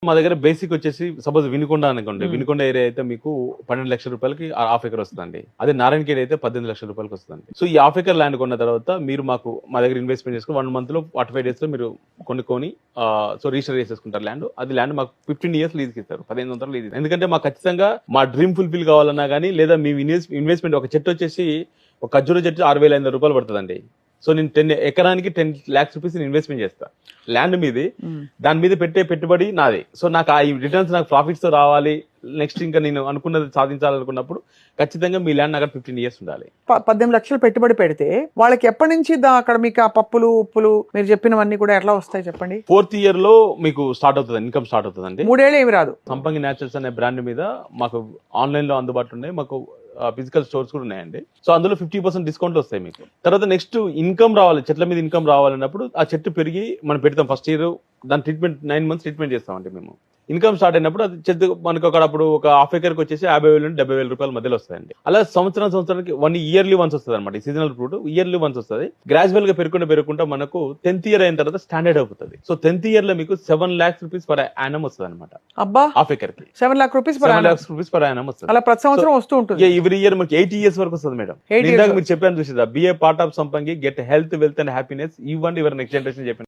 మా దగ్గర బేసిక్ వచ్చేసి సపోజ్ వినుకొండ అనుకోండి, వినుకొండ ఏరియా అయితే మీకు 12 లక్షల రూపాయలకి హాఫ్ ఎకర్ వస్తుందండి. అదే నారాయణఖేడ్ అయితే 18 లక్షల రూపాయలకి వస్తుందండి. సో ఈ హాఫ్ ఎకర్ ల్యాండ్ కొన్న తర్వాత మీరు మాకు మా దగ్గర ఇన్వెస్ట్మెంట్ చేసుకుని 1 month లో 45 days లో మీరు కొనుక్కొని సో రిజిస్టర్ చేసేసుకుంటారు ల్యాండ్. అది ల్యాండ్ మాకు 15 years లీజ్కి ఇస్తారు, 15 సంవత్సరాలు లీజ్. ఎందుకంటే మాకు ఖచ్చితంగా మా డ్రీమ్ ఫుల్ఫిల్ కావాలన్నా కానీ, లేదా మీ ఇన్వెస్ట్మెంట్ ఒక చెట్టు వచ్చేసి ఒక ఖర్జూర చెట్టు 6,500 రూపాయలు పడుతుందండి. సో నేను ఎకరానికి 10 lakhs రూపీస్ ఇన్వెస్ట్మెంట్ చేస్తా ల్యాండ్ మీది. దాని మీద పెట్టే పెట్టుబడి నాది. సో నాకు ఆ రిటర్న్స్ నాకు ప్రాఫిట్స్ తో రావాలి, నెక్స్ట్ ఇంకా నేను అనుకున్నది సాధించాలనుకున్నప్పుడు ఖచ్చితంగా మీ ల్యాండ్ అక్కడ 15 years ఉండాలి. 18 లక్షలు పెట్టుబడి పెడితే వాళ్ళకి ఎప్పటి నుంచి అక్కడ మీకు ఆ పప్పులు ఉప్పులు మీరు చెప్పినవన్నీ కూడా ఎట్లా వస్తాయి చెప్పండి? 4th year లో మీకు స్టార్ట్ అవుతుంది, ఇన్కమ్ స్టార్ట్ అవుతుందండి. 3 ఏళ్ళు ఏమి రాదు. సంపంగి న్యాచురల్స్ అనే బ్రాండ్ మీద మాకు ఆన్లైన్ లో అందుబాటులో ఉన్నాయి, మాకు ఫిజికల్ స్టోర్స్ కూడా ఉన్నాయండి. సో అందులో 50% డిస్కౌంట్లు వస్తాయి మీకు. తర్వాత నెక్స్ట్ ఇన్కమ్ రావాలి, చెట్ల మీద ఇన్కమ్ రావాలన్నప్పుడు ఆ చెట్టు పెరిగి మనం పెడతాం. ఫస్ట్ ఇయర్ దాని ట్రీట్మెంట్ 9 months ట్రీట్మెంట్ చేస్తామండి మేము. ఇన్కమ్ స్టార్ట్ అయినప్పుడు అది చెట్టు మనకు అప్పుడు ఒక హాఫ్ ఎకర్కి వచ్చేసి 50,000 నుండి 70,000 రూపాయల మధ్యలో వస్తాయండి. అలా సంవత్సరానికి 1 yearly వన్స్ వస్తుంది అనమాట. సీజనల్ ఫ్రూట్ ఇయర్లీ వన్స్ వస్తుంది. గ్రాడ్యువల్ గా పెరుగుకుంటా మనకు 10th year అయిన తర్వాత స్టాండర్డ్ అయిపోతుంది. సో 10th year లో మీకు 7 lakhs రూపీస్ పర్ యానం వస్తుంది అనమాట. అబ్బా, హాఫ్ ఎకర్ కి 7 lakh rupees పర్ యానం వస్తుంది. అలా ప్రతి సంవత్సరం వస్తూ ఉంటుంది. ఎవ్రీ ఇయర్ మనకి 80 years వరకు వస్తుంది మేడం. ఇందాక మీరు చెప్పాను చూసేదా, బి ఏ పార్ట్ ఆఫ్ సంపంగి, get health, wealth and happiness, ఇవ్వండి ఎవరి నెక్స్ట్ జనరేషన్ చెప్పాను.